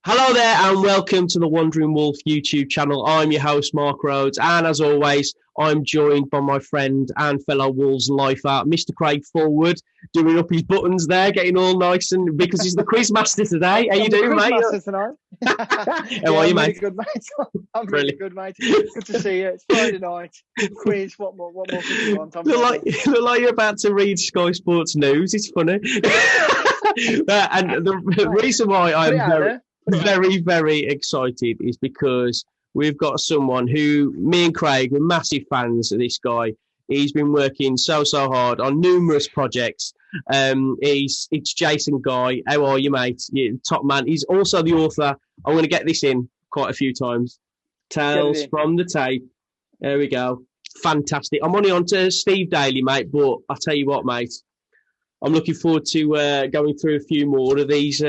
Hello there and welcome to the Wandering Wolf YouTube channel. I'm your host Mark Rhodes, and as always I'm joined by my friend and fellow Wolves lifer Mr. Craig Forward, doing up his buttons there, getting all nice, and because he's the quiz master today. How you doing, mate? Master tonight. How are you, mate? Really good, mate. I'm really good, mate. Good to see you. It's Friday night. Quiz. What more could you want? Look like you're about to read Sky Sports News. It's funny. And the reason why I'm very excited is because we've got someone who, me and Craig, we're massive fans of this guy. He's been working so hard on numerous projects. It's Jason Guy. How are you, mate? You're top man. He's also the author. I'm going to get this in quite a few times. Tales from the Tape. There we go. Fantastic. I'm only on to Steve Daly, mate, but I'll tell you what, mate. I'm looking forward to going through a few more of these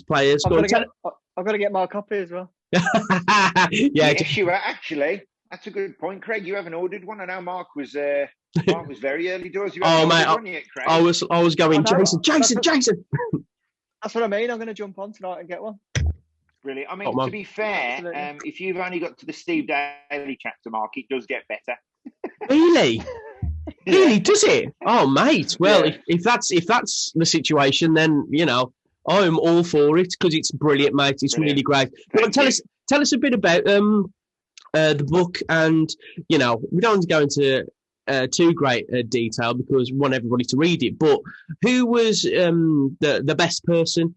players. I've got to get my copy as well. Yes, you are actually. That's a good point, Craig. You haven't ordered one. I know Mark was very early doors. You haven't ordered one yet, Craig. I was going, Jason. That's what I mean. I'm going to jump on tonight and get one. Brilliant. I mean, to be fair, if you've only got to the Steve Daly chapter, Mark, it does get better. Really? Really, does it? Oh, mate. Well, yeah. if that's the situation, then I'm all for it because it's brilliant, mate. It's really great. But tell us a bit about the book, and we don't want to go into too great detail because we want everybody to read it. But who was the best person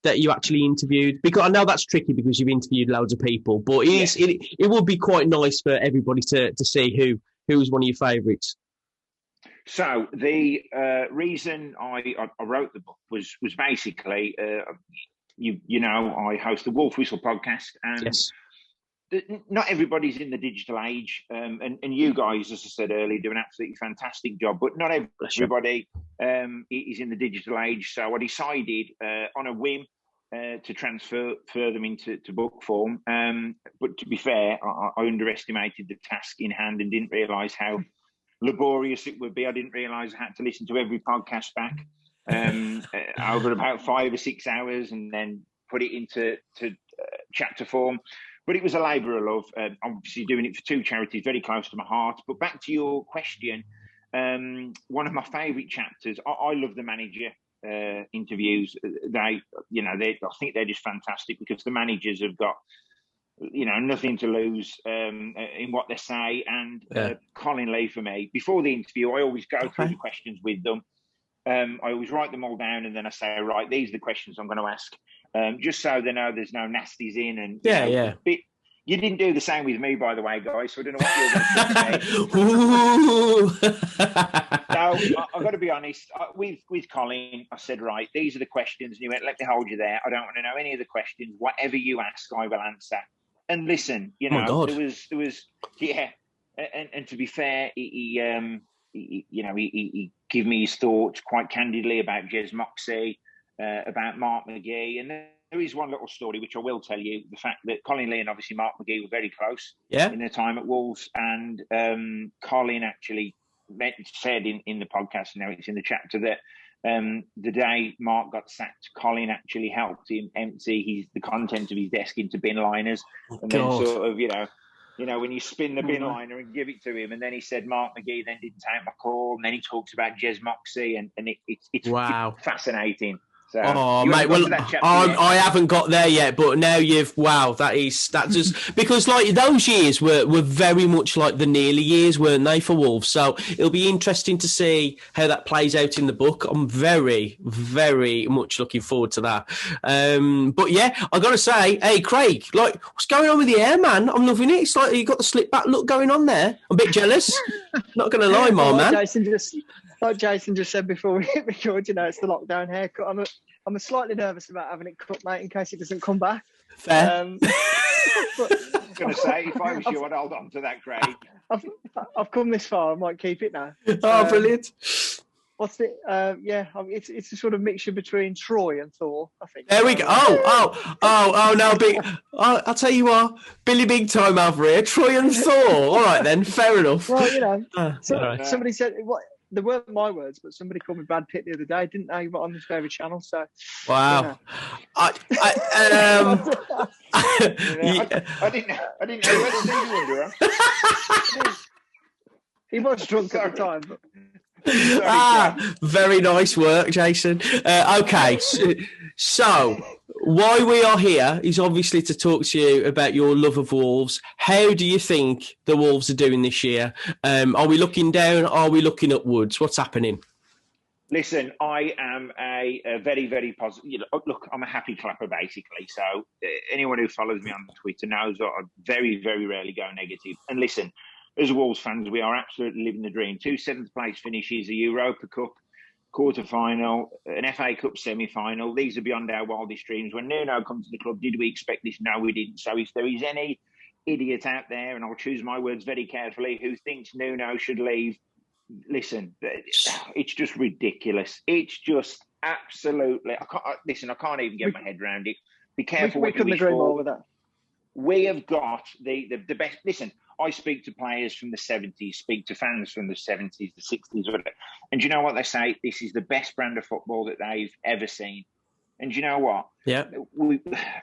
that you actually interviewed? Because I know that's tricky because you've interviewed loads of people, but it would be quite nice for everybody to see who was one of your favourites. So the reason I wrote the book was basically, I host the Wolf Whistle podcast, and not everybody's in the digital age, and you guys, as I said earlier, do an absolutely fantastic job, but not everybody is in the digital age. So I decided on a whim to transfer them into book form. But to be fair, I underestimated the task in hand and didn't realise how laborious it would be. I didn't realise I had to listen to every podcast back over about 5 or 6 hours and then put it into chapter form. But it was a labour of love. Obviously doing it for two charities, very close to my heart. But back to your question, one of my favourite chapters, I love the manager interviews. I think they're just fantastic because the managers have got nothing to lose in what they say. And Colin Lee, for me, before the interview, I always go through the questions with them. I always write them all down, and then I say, right, these are the questions I'm going to ask, just so they know there's no nasties in. And you didn't do the same with me, by the way, guys, so I don't know what you're going to say. So I've got to be honest, with Colin, I said, right, these are the questions, and he went, let me hold you there. I don't want to know any of the questions. Whatever you ask, I will answer. And listen, there was, and to be fair, he gave me his thoughts quite candidly about Jez Moxey, about Mark McGee, and there is one little story which I will tell you: the fact that Colin Lee and obviously Mark McGee were very close in their time at Wolves, and Colin actually said in the podcast, now it's in the chapter, that the day Mark got sacked, Colin actually helped him empty the content of his desk into bin liners, and then sort of, when you spin the bin liner and give it to him, and then he said Mark McGee then didn't take my call, and then he talks about Jez Moxey, and it's fascinating. So, mate, well, I haven't got there yet, but now that's just because like those years were very much like the Nearly years, weren't they, for Wolves? So it'll be interesting to see how that plays out in the book. I'm very, very much looking forward to that. But yeah, I got to say, hey, Craig, like, what's going on with the hair, man? I'm loving it. It's like you got the slip back look going on there. I'm a bit jealous. Not going to lie, man. Like Jason just said before we hit record, it's the lockdown haircut. I'm slightly nervous about having it cut, mate, in case it doesn't come back. Fair. I was going to say, if I was you, I'd hold on to that, Craig. I've come this far. I might keep it now. Oh, brilliant. What's it? It's a sort of mixture between Troy and Thor, I think. There we go. No, big. I'll tell you what, Billy Big Time over here, Troy and Thor. All right then, fair enough. Well, somebody said, they weren't my words, but somebody called me Brad Pitt the other day, didn't they? On this very channel. So, wow. I didn't know whether to do. He was drunk at the time. But... Very nice work, Jason. Okay, so why we are here is obviously to talk to you about your love of Wolves. How do you think the Wolves are doing this year? Are we looking down? Are we looking upwards? What's happening? Listen, I am a very, very positive. Look, I'm a happy clapper, basically. So anyone who follows me on Twitter knows that I very, very rarely go negative. And listen, as Wolves fans, we are absolutely living the dream. 2 seventh-place finishes, a Europa Cup quarter-final, an FA Cup semi-final. These are beyond our wildest dreams. When Nuno comes to the club, did we expect this? No, we didn't. So if there is any idiot out there, and I'll choose my words very carefully, who thinks Nuno should leave, listen, it's just ridiculous. It's just absolutely... I can't even get my head around it. Be careful. We couldn't agree more with that. We have got the best... Listen, I speak to players from the 70s, speak to fans from the 70s, the 60s, whatever. And you know what they say? This is the best brand of football that they've ever seen. And you know what? Yeah.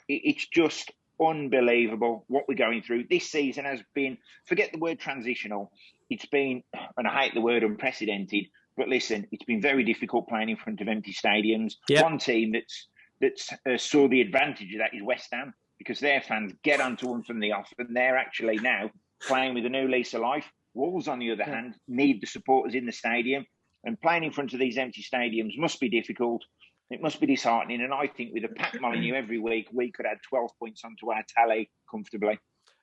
It's just unbelievable what we're going through. This season has been, forget the word transitional, it's been, and I hate the word unprecedented, but listen, it's been very difficult playing in front of empty stadiums. Yep. One team that's saw the advantage of that is West Ham, because their fans get onto them from the off, and they're actually now playing with a new lease of life. Wolves, on the other hand, need the supporters in the stadium, and playing in front of these empty stadiums must be difficult. It must be disheartening, and I think with a Pat Molyneux every week, we could add 12 points onto our tally comfortably.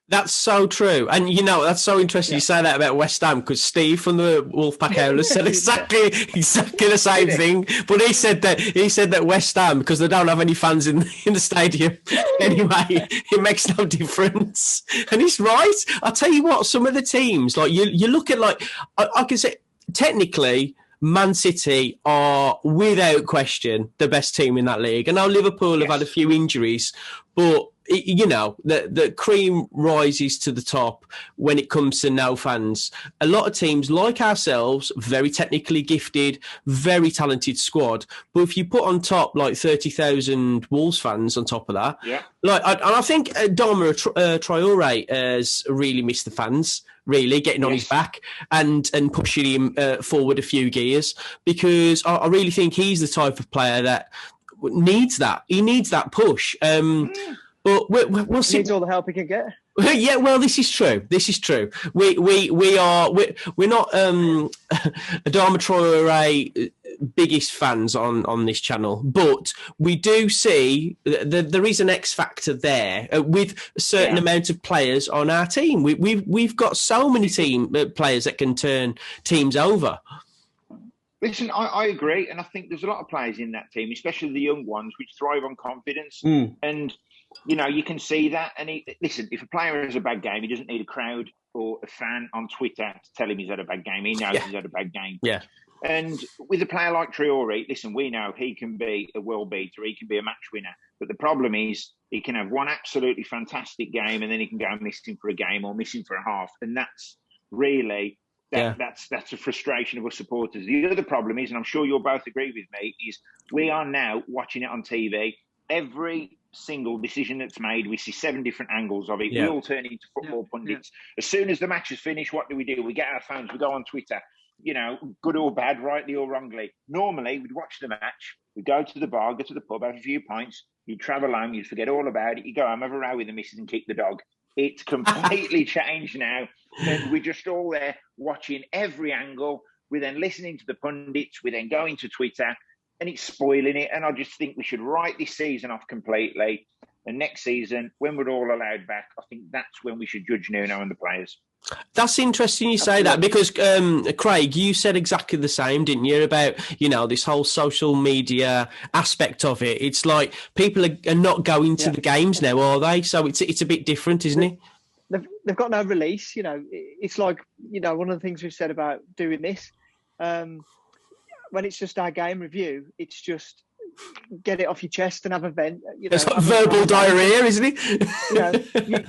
That's so true. And, you know, that's so interesting you say that about West Ham, because Steve from the Wolfpack Owlers said exactly the same thing. But he said that West Ham, because they don't have any fans in the stadium anyway, it makes no difference. And he's right. I'll tell you what, some of the teams, like you look at, like, I can say, technically, Man City are, without question, the best team in that league. I know Liverpool have had a few injuries, but you know, the cream rises to the top when it comes to no fans. A lot of teams like ourselves, very technically gifted, very talented squad. But if you put on top like 30,000 Wolves fans on top of that, I think Adama Traore has really missed the fans, really getting on his back and pushing him forward a few gears, because I really think he's the type of player that needs that. He needs that push. But we'll see. He needs all the help he can get. Yeah, well, this is true. We're not Adama Traore biggest fans on this channel, but we do see there is an X factor there with a certain amount of players on our team. We've got so many players that can turn teams over. Listen, I agree, and I think there's a lot of players in that team, especially the young ones, which thrive on confidence. And you know, you can see that. And listen, if a player has a bad game, he doesn't need a crowd or a fan on Twitter to tell him he's had a bad game. He knows he's had a bad game. Yeah. And with a player like Traore, listen, we know he can be a world beater. He can be a match winner. But the problem is he can have one absolutely fantastic game and then he can go missing for a game or missing for a half. And that's really... That's a frustration of us supporters. The other problem is, and I'm sure you'll both agree with me, is we are now watching it on TV. Every single decision that's made, we see 7 different angles of it. We all turn into football pundits. As soon as the match is finished, what do? We get our phones, we go on Twitter, you know, good or bad, rightly or wrongly. Normally, we'd watch the match, we'd go to the bar, go to the pub, have a few pints, you'd travel home, you'd forget all about it, you go home, have a row with the missus and kick the dog. It's completely changed now. And we're just all there watching every angle. We're then listening to the pundits. We're then going to Twitter, and it's spoiling it. And I just think we should write this season off completely. And next season, when we're all allowed back, I think that's when we should judge Nuno and the players. That's interesting you say that, because Craig, you said exactly the same, didn't you, about, you know, this whole social media aspect of it. It's like people are not going to the games now, are they? So it's a bit different, isn't it? They've got no release, you know. It's like, you know, one of the things we've said about doing this, when it's just our game review, it's just get it off your chest and have a vent. You know, it's like verbal diarrhea, isn't it? You know,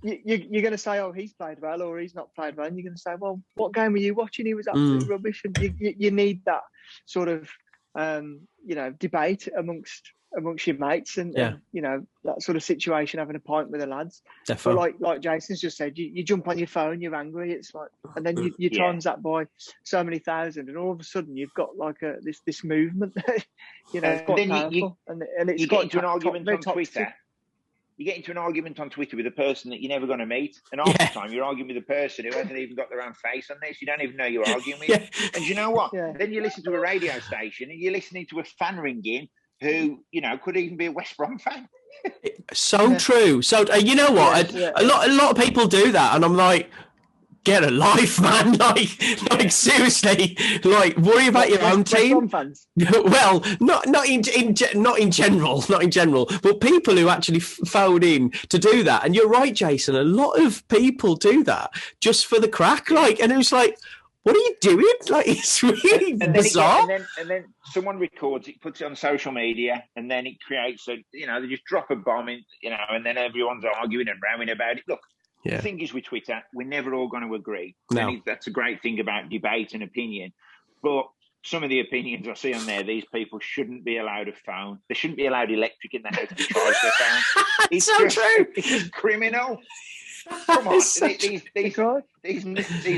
you're going to say, oh, he's played well or he's not played well. And you're going to say, well, what game were you watching? He was absolutely rubbish. And you need that sort of, debate amongst your mates and, that sort of situation, having a pint with the lads. Definitely. But like Jason's just said, you jump on your phone, you're angry. It's like, and then you times that by so many thousand, and all of a sudden you've got like this movement. It's quite powerful. And it's you got get into an argument on Twitter. You get into an argument on Twitter with a person that you're never going to meet, and half the time you're arguing with a person who hasn't even got their own face on this. You don't even know you're arguing with. And you know what? Then you listen to a radio station and you're listening to a fan ringing who, could even be a West Brom fan. So true. So you know what? A lot of people do that, and I'm like, get a life, man. Like seriously, like worry about your own team. Fans. Well, not in general, but people who actually phone in to do that. And you're right, Jason. A lot of people do that just for the crack. Like, and it was like, what are you doing? Like, it's really bizarre. And then someone records it, puts it on social media, and then it creates they just drop a bomb in, and then everyone's arguing and rowing about it. Look, the thing is with Twitter, we're never all going to agree. No. And that's a great thing about debate and opinion. But some of the opinions I see on there, these people shouldn't be allowed a phone. They shouldn't be allowed electric in the house to charge their phone. It's so true. It's criminal. Come on, these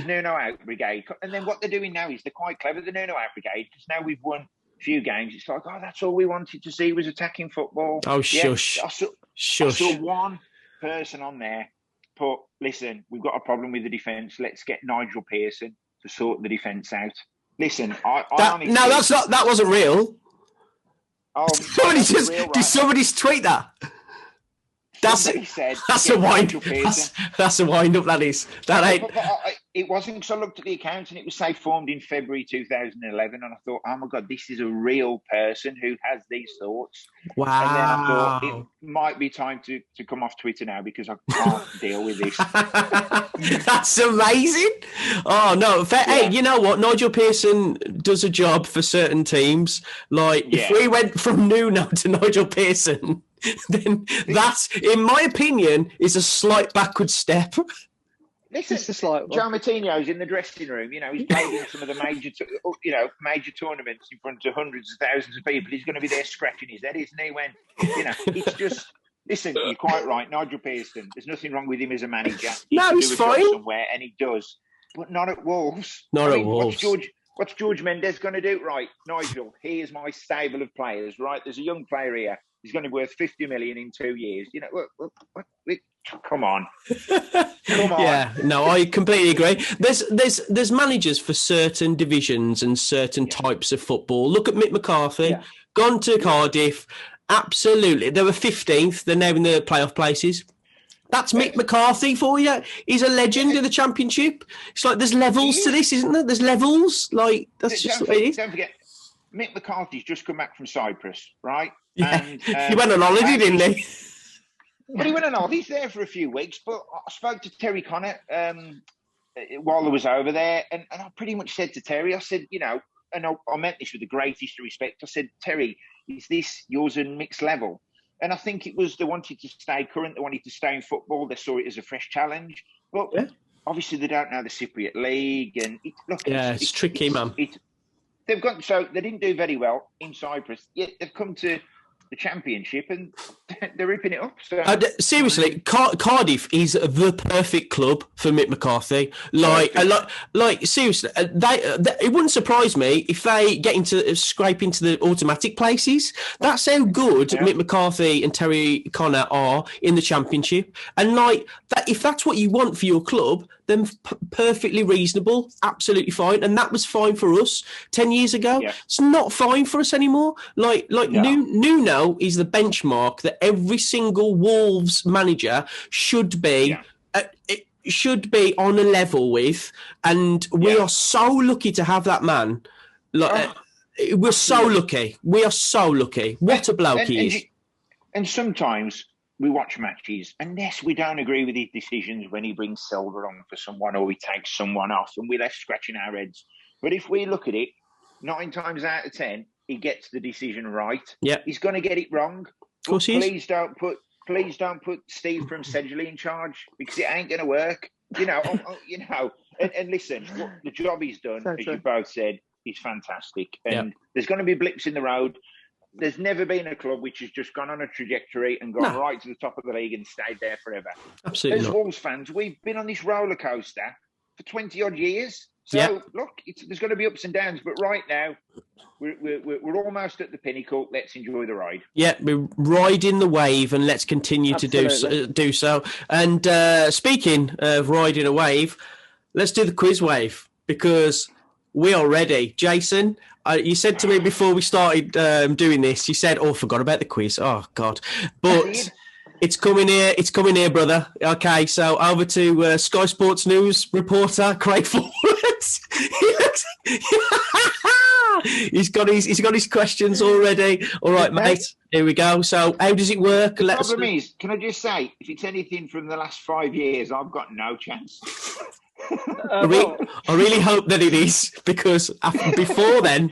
Nuno Out Brigade. And then what they're doing now is they're quite clever, the Nuno Out Brigade, because now we've won a few games. It's like, that's all we wanted to see was attacking football. Oh, shush. I saw one person on there put, listen, we've got a problem with the defence. Let's get Nigel Pearson to sort the defence out. Listen, that wasn't real. Oh, did somebody tweet that? That's a wind up. That's a wind up. That is. That ain't. It wasn't, because I looked at the account and it was say formed in February 2011, and I thought, oh my God, this is a real person who has these thoughts. Wow. And then I thought it might be time to come off Twitter now, because I can't deal with this. That's amazing. Oh no. Hey, you know what? Nigel Pearson does a job for certain teams. Like if we went from Nuno to Nigel Pearson, then that, in my opinion, is a slight backward step. Listen, Joe Martino's in the dressing room. He's played in some of the major tournaments in front of hundreds of thousands of people. He's going to be there scratching his head, isn't he? When it's just. Listen, you're quite right, Nigel Pearson. There's nothing wrong with him as a manager. He's fine somewhere, and he does, but not at Wolves. At Wolves. What's George Mendes going to do? Right, Nigel, here's my stable of players. Right, there's a young player here. He's going to be worth 50 million in 2 years. Come on. Yeah, no, I completely agree. There's managers for certain divisions and certain types of football. Look at Mick McCarthy, gone to Cardiff. Absolutely. They were 15th. They're now in the playoff places. That's Mick McCarthy for you. He's a legend in the Championship. It's like there's levels to this, isn't there? There's levels. Like, that's just what it is. Don't forget, Mick McCarthy's just come back from Cyprus, right? Yeah. And, he went on holiday, didn't he? Well, he went on holiday. He's there for a few weeks. But I spoke to Terry Connor while I was over there. And I pretty much said to Terry, I said, and I meant this with the greatest respect. I said, Terry, is this yours and Mick's level? And I think it was they wanted to stay current. They wanted to stay in football. They saw it as a fresh challenge. But obviously they don't know the Cypriot League. And it's tricky, man. They didn't do very well in Cyprus. Yet they've come to the Championship and they're ripping it up. So. Seriously, Cardiff is the perfect club for Mick McCarthy. Like seriously, it wouldn't surprise me if they scrape into the automatic places. That's how good Mick McCarthy and Terry Connor are in the Championship. And like that, if that's what you want for your club, then perfectly reasonable, absolutely fine. And that was fine for us 10 years ago. Yeah. It's not fine for us anymore. Nuno is the benchmark that every single Wolves manager should be on a level with. And we are so lucky to have that man. We're so lucky. We are so lucky. What a bloke he is. And sometimes we watch matches, and yes, we don't agree with his decisions when he brings Silva on for someone or he takes someone off, and we're left scratching our heads. But if we look at it, 9 times out of 10, he gets the decision right. Yeah, he's going to get it wrong. Of course he is. Please don't put please don't put Steve from Sedgley in charge because it ain't going to work. You know, and listen, what the job he's done, as you both said, is fantastic. And there's going to be blips in the road. There's never been a club which has just gone on a trajectory and gone right to the top of the league and stayed there forever. Absolutely. As Wolves fans, we've been on this roller coaster for 20 odd years. So look, there's going to be ups and downs, but right now we're almost at the pinnacle. Let's enjoy the ride. Yeah, we're riding the wave, and let's continue to do so. And speaking of riding a wave, let's do the quiz wave because we are ready. Jason, you said to me before we started doing this, you said, "Oh, I forgot about the quiz." Oh God, but. It's coming here, brother. Okay, so over to Sky Sports News reporter Craig Forward. He's got his questions already. All right, mate. Here we go. So, how does it work? The problem is, can I just say, if it's anything from the last 5 years, I've got no chance. I really hope that it is because before then.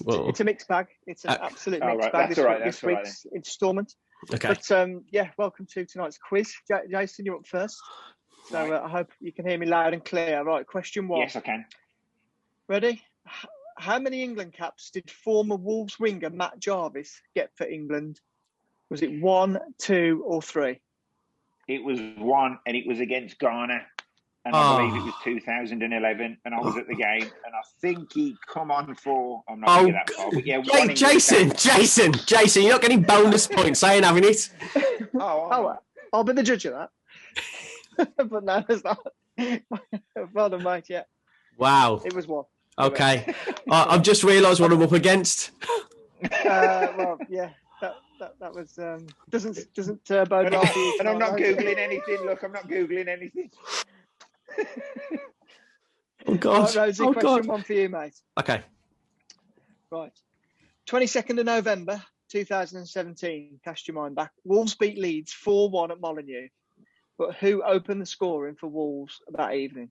It's a mixed bag. It's an absolute mixed bag this week's instalment. Okay. But welcome to tonight's quiz. Jason, you're up first. So I hope you can hear me loud and clear. Right, question 1. Yes, I can. Ready? How many England caps did former Wolves winger Matt Jarvis get for England? Was it 1, 2 or 3? It was 1 and it was against Ghana. And I believe it was 2011, and I was at the game, and I think he come on for. I'm not going to get that far, but yeah. Jason, you're not getting bonus points saying having it. I'll be the judge of that. But no, it's not. Well done, mate. Yeah. Wow. It was 1. Okay. I've just realised what I'm up against. Well, yeah. That was doesn't bode well for you. And I'm not googling anything. Look, I'm not googling anything. Oh God! Right, Rosie, question 1 for you, mate. Okay. Right. 22nd of November 2017. Cast your mind back. Wolves beat Leeds 4-1 at Molineux. But who opened the scoring for Wolves that evening?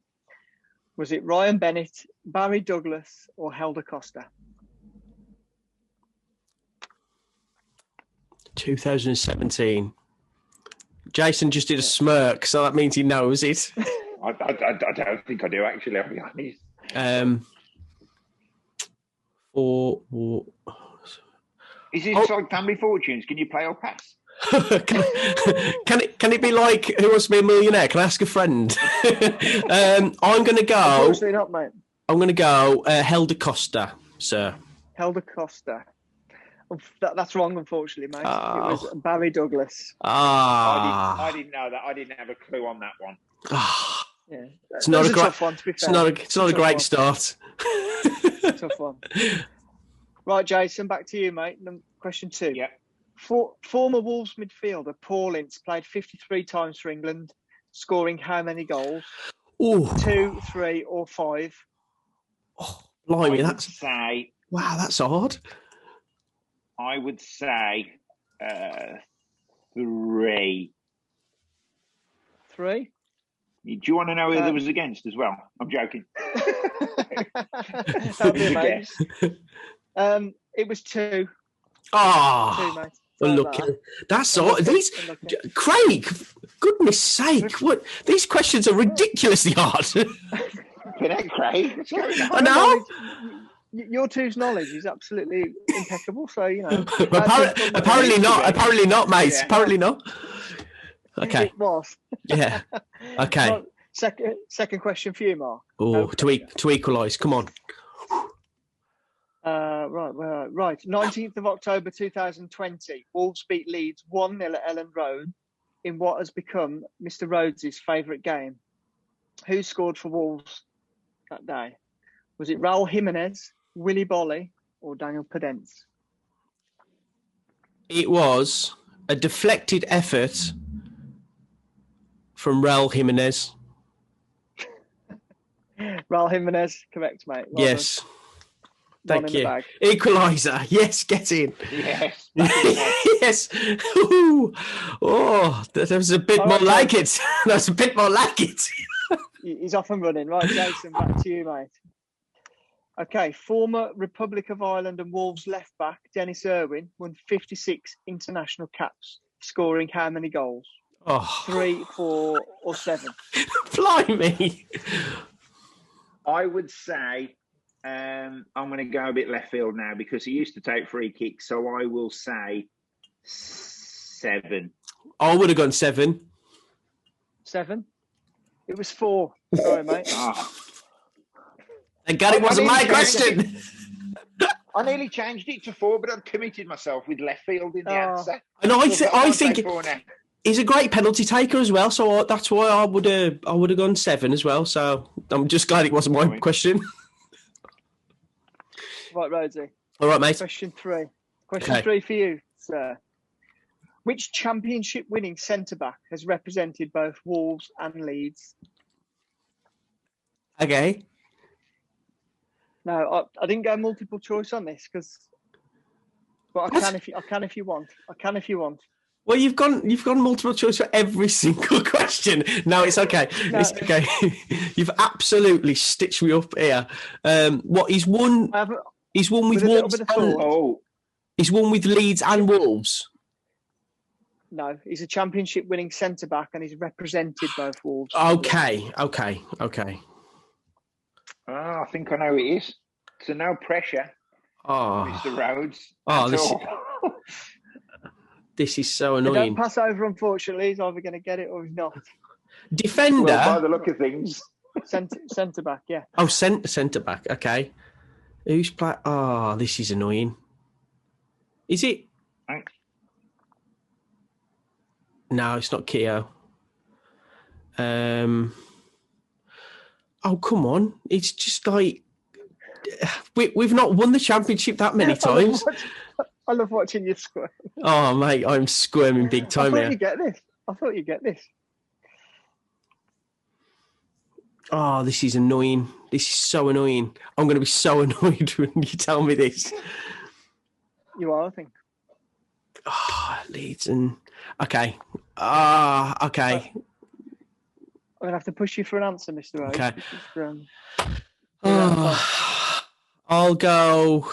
Was it Ryan Bennett, Barry Douglas, or Helder Costa? 2017. Jason just did a smirk, so that means he knows it. I don't think I do, actually, I'll be honest. Is it like Family Fortunes? Can you play or pass? Can it be like Who Wants to Be a Millionaire? Can I ask a friend? I'm going to go... Unfortunately not, mate. I'm going to go Helder Costa, sir. Helder Costa. That's wrong, unfortunately, mate. It was Barry Douglas. I didn't know that. I didn't have a clue on that one. Yeah, it's not a tough one, to be fair. It's not a great start. Tough one. Right, Jason, back to you, mate. Question 2. Yeah. Former Wolves midfielder Paul Ince played 53 times for England, scoring how many goals? Ooh. 2, 3, or 5? Oh, blimey, that's hard. I would say 3. 3? Do you want to know who there was against as well? I'm joking. That would be amazing. It was 2. 2, mate. Well, look, that's all. These, Craig, goodness sake, what? These questions are ridiculously hard. Craig. I know. Your two's knowledge is absolutely impeccable. So apparently not, mate. Yeah. Apparently not. Okay. It was. Yeah. Okay. Well, second question for you, Mark. Oh, to equalise. Come on. Right. 19th of October 2020, Wolves beat Leeds 1-0 at Elland Road in what has become Mr. Rhodes' favourite game. Who scored for Wolves that day? Was it Raul Jimenez, Willy Bolly, or Daniel Podence? It was a deflected effort from Raul Jimenez. Raul Jimenez, correct, mate. Well yes. Done. Thank you. Equaliser. Yes, get in. Yes. Yes. Ooh. Oh, there was a bit more like it. There's a bit more like it. He's off and running. Right, Jason, back to you, mate. Okay, former Republic of Ireland and Wolves left back Dennis Irwin won 56 international caps, scoring how many goals? Oh. 3, 4, or 7? Blimey. I would say I'm going to go a bit left field now because he used to take free kicks, so I will say 7. I would have gone 7. 7? It was 4. Sorry, mate. Thank God it wasn't my question. I nearly changed it to 4, but I've committed myself with left field in the answer. And I think he's a great penalty taker as well, so that's why I would have gone 7 as well. So I'm just glad it wasn't my question. Right, Rhodesy. All right, mate. Question 3. Question 3 for you, sir. Which championship-winning centre-back has represented both Wolves and Leeds? Okay. No, I didn't go multiple choice on this but I can if you want. Well, you've gone multiple choice for every single question. No, it's okay. No. It's okay. You've absolutely stitched me up here. What he's won? He's won with Wolves. He's won with Leeds and Wolves. No, he's a championship-winning centre back, and he's represented both Wolves. Okay. I think I know who it is. So no pressure, Mr. Rhodes. This is so annoying. Don't pass over, unfortunately. He's either going to get it or he's not. Defender? Well, by the look of things. Centre back, yeah. Oh, centre back, okay. Who's playing? Oh, this is annoying. Is it? No, it's not Keogh. Oh, come on. It's just like... We've not won the championship that many times. I love watching you squirm. Oh, mate, I'm squirming big time here. I thought you'd get this. Oh, this is annoying. This is so annoying. I'm going to be so annoyed when you tell me this. You are, I think. Oh, Leeds and... Okay. Okay. I'm going to have to push you for an answer, Mr. Rhodes. Okay. Because, I'll go...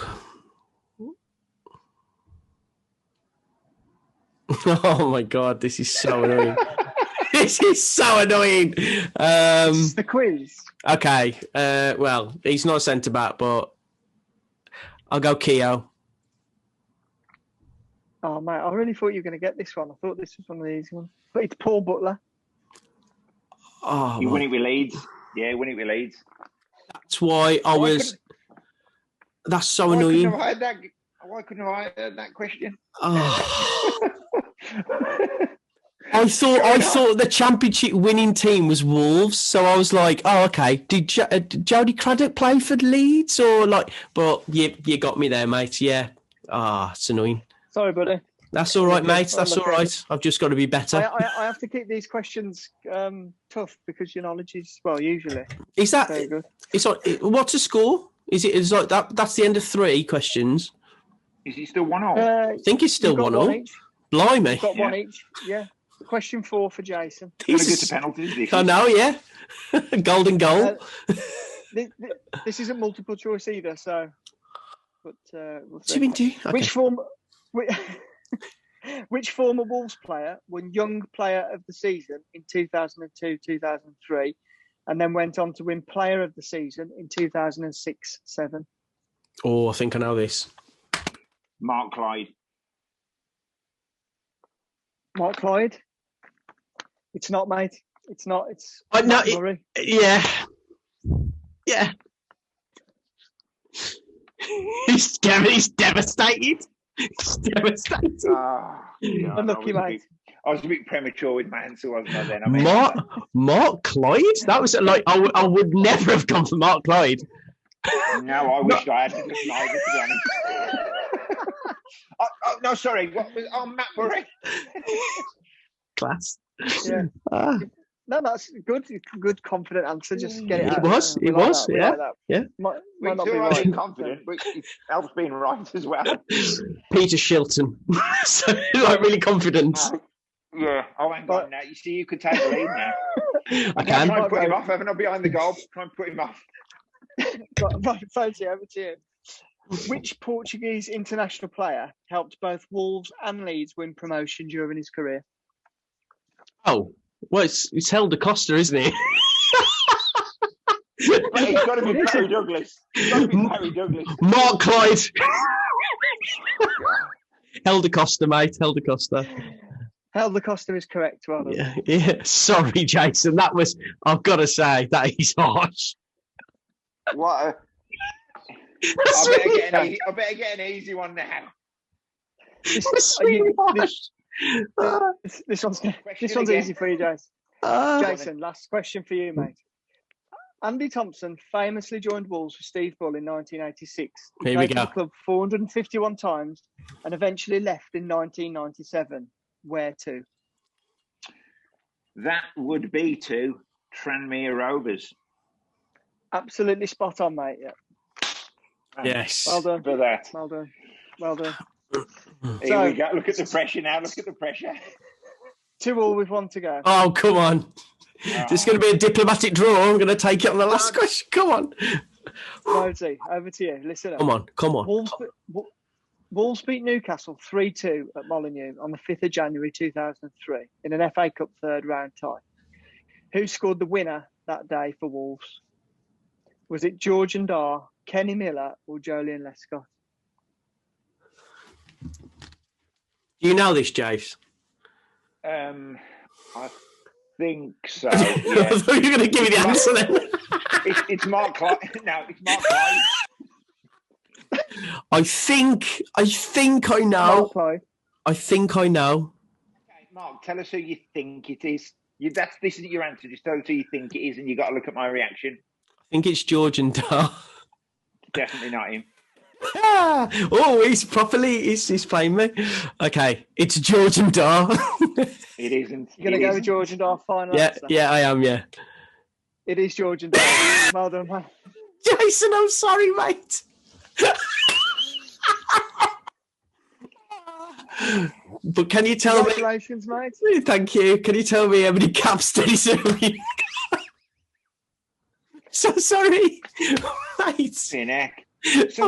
Oh, my God. This is so annoying. This is so annoying. It's the quiz. Okay. Well, he's not centre-back, but I'll go Keogh. Oh, mate, I really thought you were going to get this one. I thought this was one of the easy ones. But it's Paul Butler. Oh, you win it with Leeds. Yeah, win it with Leeds. That's why I was... That's so annoying. Why couldn't I have heard that question? Oh. I thought the championship winning team was Wolves, so I was like, oh, okay. Did Jody Craddock play for Leeds or like? But you got me there, mate. Yeah. It's annoying. Sorry, buddy. That's all right, mate. That's all right. I've just got to be better. I have to keep these questions tough because your knowledge is usually. Is that very good? It's like, what's the score? Is like that? That's the end of 3 questions. Is it still 1-1? I think it's still 1-1. Blimey. You've got one each. Yeah. Question 4 for Jason. This is penalties. I know, yeah. Golden goal. This isn't multiple choice either, so. But we'll see. Okay. Which former Wolves player won Young Player of the Season in 2002-2003, and then went on to win Player of the Season in 2006-07? Oh, I think I know this. Mark Clyde. Mark Clyde? It's not, mate. It's not. It's Murray. Yeah. Yeah. He's devastated. He's devastated. Yeah, unlucky, mate. I was a bit premature with my answer, wasn't I, then? Mark Clyde? That was like, I would never have gone for Mark Clyde. No, I wish I had to just lie, to be honest. No, sorry. What was Matt Murray? Class. Yeah. No, that's good. Good, confident answer. Just get it out. It was. Yeah. Yeah. Might not be right. Confident, but it helps being right as well. Peter Shilton. So, like, really confident. Yeah. Oh, hang on now. You see, you could take the lead now. I can. Try and put him off. Haven't I behind the goal? Try and put him off. Right, Foty, over to you. Which Portuguese international player helped both Wolves and Leeds win promotion during his career? Oh, well, it's Helder Costa, isn't it? It's got to be Barry Douglas. Mark Clyde. Helder Costa, mate. Helder Costa. Helder Costa is correct. Well done. Yeah. Sorry, Jason. I've got to say, that is harsh. What? I better get an easy one now. This one's easy for you, Jason. Jason, last question for you, mate. Andy Thompson famously joined Wolves with Steve Bull in 1986. He played for the club 451 times and eventually left in 1997. Where to? That would be to Tranmere Rovers. Absolutely spot on, mate. Yeah. Yes. Well done. For that. Well done. Here we go. Look at the pressure now. 2-2 with 1 to go. Oh, come on. It's going to be a diplomatic draw. I'm going to take it on the last question. Come on. Rosie, over to you. Listen up. Come on. Wolves beat Newcastle 3-2 at Molineux on the 5th of January 2003 in an FA Cup third round tie. Who scored the winner that day for Wolves? Was it George Ndar, Kenny Miller or Jolyon Lescott? Do you know this, Jace? I think so. Yeah. I thought you were going to give me the answer then. It's Mark Clyde. No, it's Mark Clyde. I think I know. I think I know. Okay, Mark, tell us who you think it is. This isn't your answer. Just tell us who you think it is, and you got to look at my reaction. I think it's George Ndar. Definitely not him. He's playing me. Okay, it's George Ndar. It isn't. You're going to go with George Ndar final answer? Yeah, I am, yeah. It is George Ndar. Well done, man. Jason, I'm sorry, mate. But can you tell me... Congratulations, mate. Thank you. Can you tell me how many caps did he serve you? So sorry. Mate. Some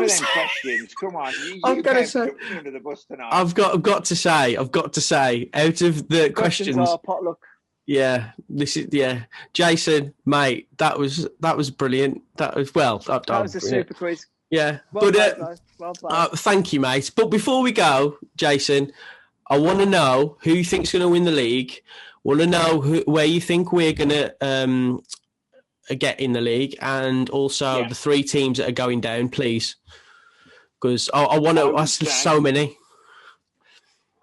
of them questions, come on. I'm going to say... under the bus tonight. I've got to say, out of the questions are potluck. Yeah, Jason, mate, that was brilliant. That was that was a super quiz. Yeah, well played. Thank you, mate. But before we go, Jason, I want to know who you think's going to win the league. Want to know where you think we're going to get in the league, and also the 3 teams that are going down, please, because I want to ask so many.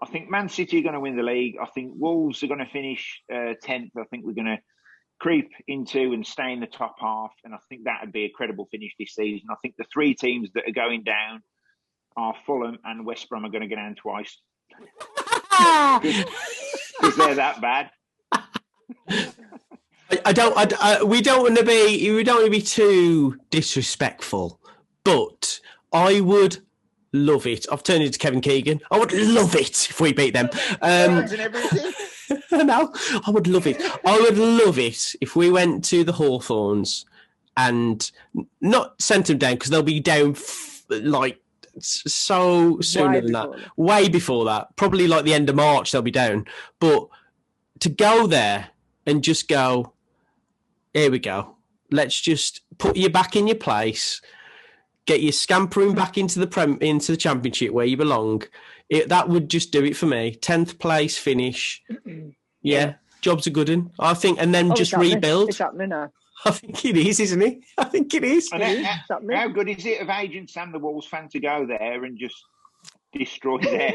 I think Man City are going to win the league. I think Wolves are going to finish 10th. I think we're going to creep into and stay in the top half. And I think that would be a credible finish this season. I think the 3 teams that are going down are Fulham and West Brom are going to go down twice. Because they're that bad. We don't want to be too disrespectful, but I would love it. I've turned into Kevin Keegan. I would love it if we beat them. No, I would love it. I would love it if we went to the Hawthorns and not sent them down, because they'll be down so sooner than that. Way before that. Probably like the end of March they'll be down. But to go there and just go, here we go. Let's just put you back in your place. Get you scampering back into the Championship where you belong. That would just do it for me. 10th place finish. Yeah, job's a good one, I think. And then just rebuild. It's happening now. I think it is, isn't it? I think it is. How good is it of Agent Sam, the Wolves fan, to go there and just destroy their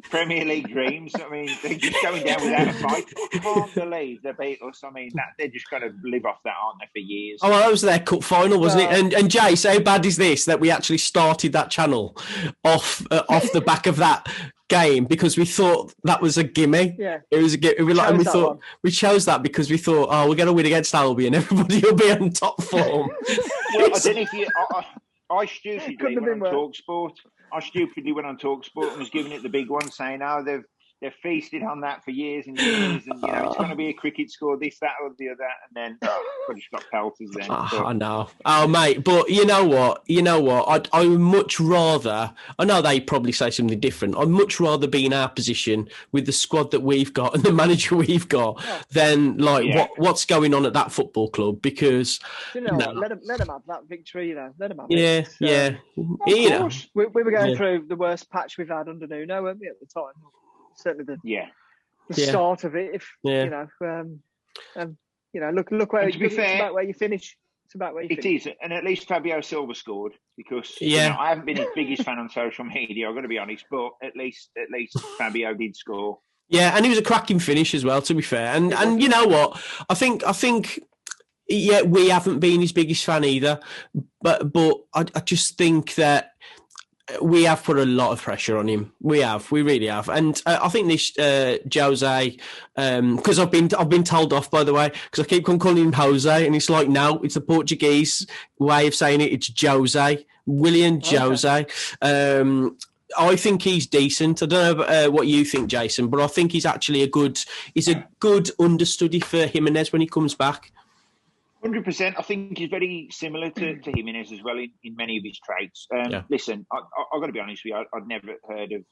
Premier League dreams? I mean, they're just going down without a fight. I can't believe they beat us. I mean, they're just going to live off that, aren't they, for years? Oh, well, that was their cup final, wasn't it? And Jace, how bad is this that we actually started that channel off the back of that game because we thought that was a gimme? Yeah, it was a gimme. We chose that because we thought, we're going to win against Albion and everybody will be on top form. Well, I don't know if you. I stupidly went on TalkSport. I stupidly went on TalkSport and was giving it the big one, saying, they've feasted on that for years and years, and it's going to be a cricket score, this, that, or the other, and then just got pelters then. I know. Oh, mate, but you know what? I would much rather. I know they probably say something different. I'd much rather be in our position with the squad that we've got and the manager we've got than what's going on at that football club. Because let them have that victory. Let them have it. Yeah. Of course. We were going through the worst patch we've had under Nuno, weren't we, at the time? Certainly the start of it. Look where it's about where you finish. It's about where you finish. Is, and at least Fabio Silva scored because I haven't been his biggest fan on social media. I've got to be honest, but at least Fabio did score. Yeah, and he was a cracking finish as well. To be fair, and you know what, I think. Yeah, we haven't been his biggest fan either, but I just think that we have put a lot of pressure on him. We really have, and I think this Jose, because I've been told off, by the way, because I keep on calling him Jose, and it's like, no, it's the Portuguese way of saying it. It's Jose, William Jose. I think he's decent. I don't know what you think, Jason, but I think he's actually a good understudy for Jimenez when he comes back. 100%. I think he's very similar to Jimenez as well in many of his traits. Listen, I've got to be honest with you. I'd never heard of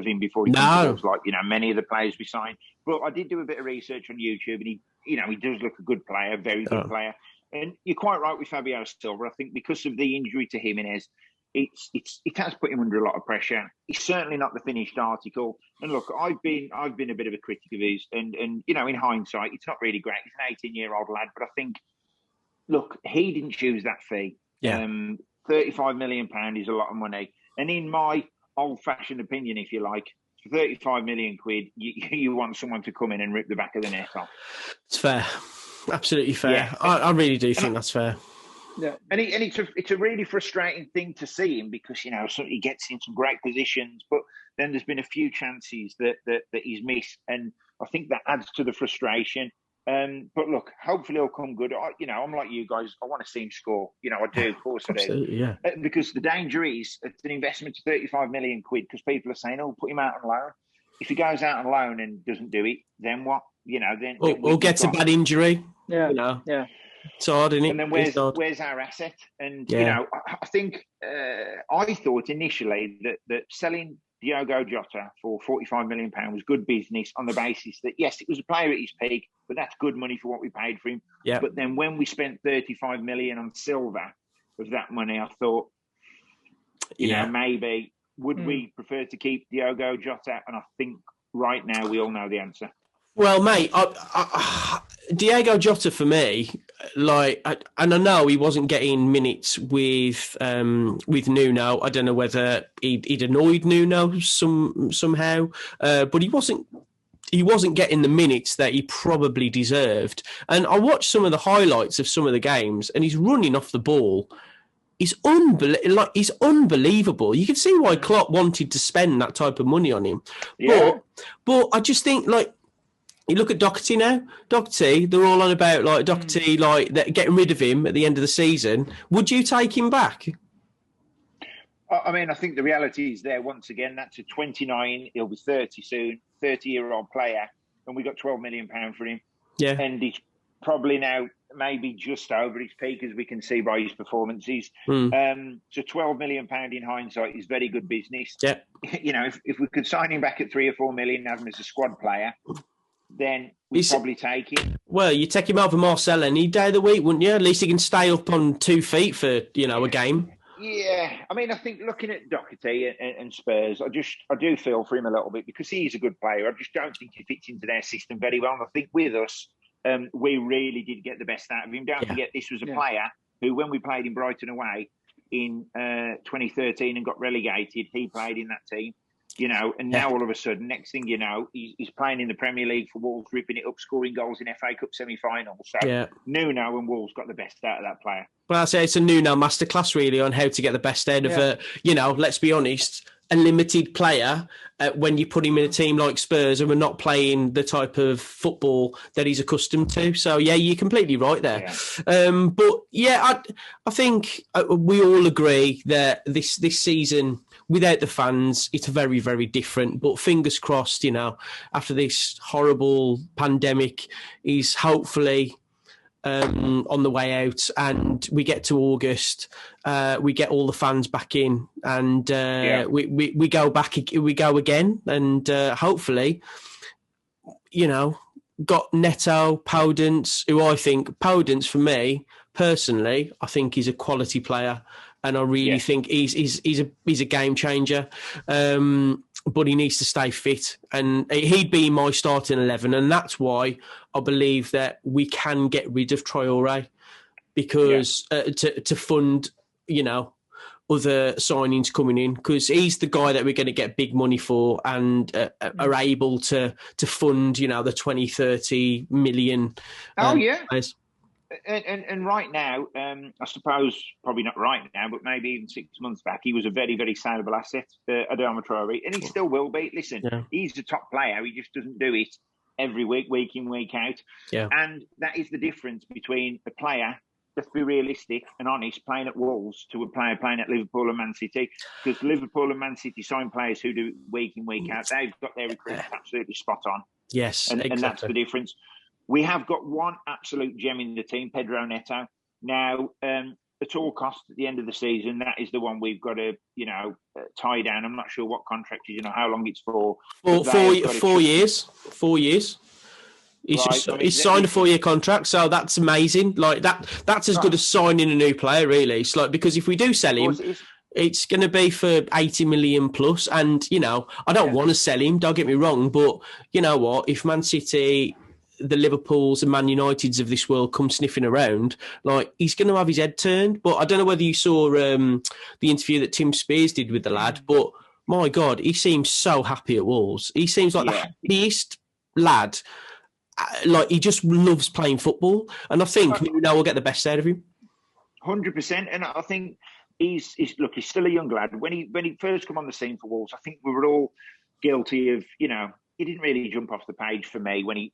him before. He comes to us, like many of the players we signed. But I did do a bit of research on YouTube, and he does look a good player, very good player. And you're quite right with Fabio Silva. I think because of the injury to Jimenez, it has put him under a lot of pressure. He's certainly not the finished article. And look, I've been a bit of a critic of his, and in hindsight, it's not really great. He's an 18-year-old lad, but I think. Look, he didn't choose that fee. Yeah. £35 million is a lot of money. And in my old-fashioned opinion, if you like, for 35 million quid, you want someone to come in and rip the back of the net off. It's fair. Absolutely fair. Yeah. I really do think that's fair. Yeah. And it's a really frustrating thing to see him because, he gets in some great positions, but then there's been a few chances that he's missed. And I think that adds to the frustration. But look, hopefully he'll come good. I'm like you guys. I want to see him score. I do, of course I do. Yeah. Because the danger is it's an investment of 35 million quid because people are saying, "Oh, put him out on loan." If he goes out on loan and doesn't do it, then what? Or gets a bad injury. Yeah. Yeah. It's hard, isn't it? And then where's our asset? And I think I thought initially that selling Diogo Jota for £45 million was good business on the basis that, yes, it was a player at his peak, but that's good money for what we paid for him. Yeah. But then when we spent 35 million on Silva of that money, I thought, maybe would we prefer to keep Diogo Jota? And I think right now we all know the answer. Well, mate, Diego Jota for me, and I know he wasn't getting minutes with Nuno. I don't know whether he'd annoyed Nuno somehow, but he wasn't getting the minutes that he probably deserved. And I watched some of the highlights of some of the games, and he's running off the ball. He's unbelievable. You can see why Klopp wanted to spend that type of money on him. Yeah. But I just think, you look at Doherty now. Doherty, they're all on about Doherty, they're getting rid of him at the end of the season. Would you take him back? I mean, I think the reality is there once again. That's a 29. He'll be 30 soon. 30-year-old player, and we got £12 million for him. Yeah, and he's probably now maybe just over his peak, as we can see by his performances. So £12 million in hindsight is very good business. Yeah, if we could sign him back at 3 or 4 million, have him as a squad player. Then we'd probably take it. Well, you take him over Marcel any day of the week, wouldn't you? At least he can stay up on 2 feet for, a game. Yeah. I mean, I think looking at Doherty and Spurs, I do feel for him a little bit because he's a good player. I just don't think he fits into their system very well. And I think with us, we really did get the best out of him. Don't forget, this was a player who, when we played in Brighton away in 2013 and got relegated, he played in that team. And now all of a sudden, next thing you know, he's playing in the Premier League for Wolves, ripping it up, scoring goals in FA Cup semi-finals. So Nuno and Wolves got the best out of that player. Well, I say it's a Nuno masterclass, really, on how to get the best out of let's be honest, a limited player when you put him in a team like Spurs and we're not playing the type of football that he's accustomed to. So, you're completely right there. I think we all agree that this season without the fans, it's very, very different. But fingers crossed, after this horrible pandemic, he's hopefully on the way out, and we get to August, we get all the fans back in, and we go back, we go again, and hopefully, got Neto, Podence, who I think Podence, for me personally, I think he's a quality player, and I really think he's a game changer. But he needs to stay fit, and he'd be my starting 11, and that's why I believe that we can get rid of Traore, because to fund, other signings coming in, because he's the guy that we're going to get big money for, and are able to fund, the 20, 30 million. Players. And right now, I suppose probably not right now, but maybe even 6 months back, he was a very, very saleable asset, Adama Traore, and he still will be. Listen, he's a top player. He just doesn't do it every week in, week out. Yeah. And that is the difference between a player, let's be realistic and honest, playing at Wolves to a player playing at Liverpool and Man City. Because Liverpool and Man City sign players who do it week in, week out. They've got their recruitment absolutely spot on. Yes, and, exactly. And that's the difference. We have got one absolute gem in the team, Pedro Neto. Now, at all costs, at the end of the season, that is the one we've got to, tie down. I'm not sure what contract is, how long it's for. 4 years. 4 years. He's signed a 4-year contract, so that's amazing. Like that's as good as signing a new player, really. It's like, because if we do sell him, it's going to be for 80 million plus. And I don't want to sell him. Don't get me wrong, but you know what? If Man City, the Liverpools and Man Uniteds of this world come sniffing around, like, he's going to have his head turned. But I don't know whether you saw the interview that Tim Spears did with the lad, but my God, he seems so happy at Wolves. He seems like the happiest lad. Like, he just loves playing football, and I think Nuno will get the best out of him. 100%, and I think he's still a young lad. When he first come on the scene for Wolves, I think we were all guilty of, he didn't really jump off the page for me when he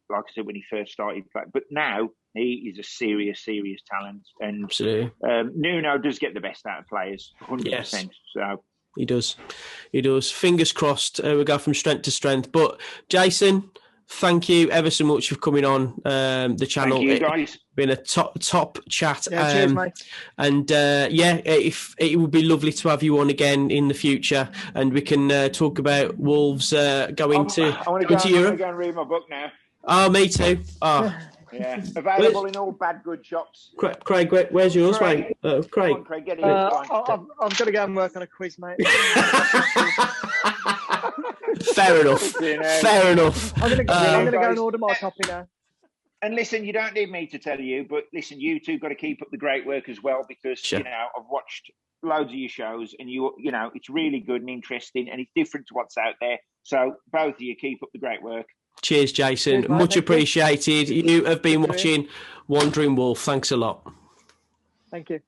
first started playing. But now he is a serious talent, and absolutely, Nuno does get the best out of players, 100%. Yes. So he does. Fingers crossed. We go from strength to strength. But Jason, thank you ever so much for coming on the channel. Thank you, guys. It's been a top chat. Cheers, mate. And if it would be lovely to have you on again in the future, and we can talk about Wolves going to Europe. I want to go and read my book now. Oh, me too. Oh. Yeah, available in all bad good shops. Craig, where's yours, mate? Craig. On, Craig, get it. I've got to go and work on a quiz, mate. Fair enough. I'm going to go and order my copy now. And listen, you don't need me to tell you, but listen, you two got to keep up the great work as well, because sure. I've watched loads of your shows, and it's really good and interesting, and it's different to what's out there. So both of you, keep up the great work. Cheers, Jason. Cheers, much appreciated. You have been watching Wandering Wolf. Thanks a lot. Thank you.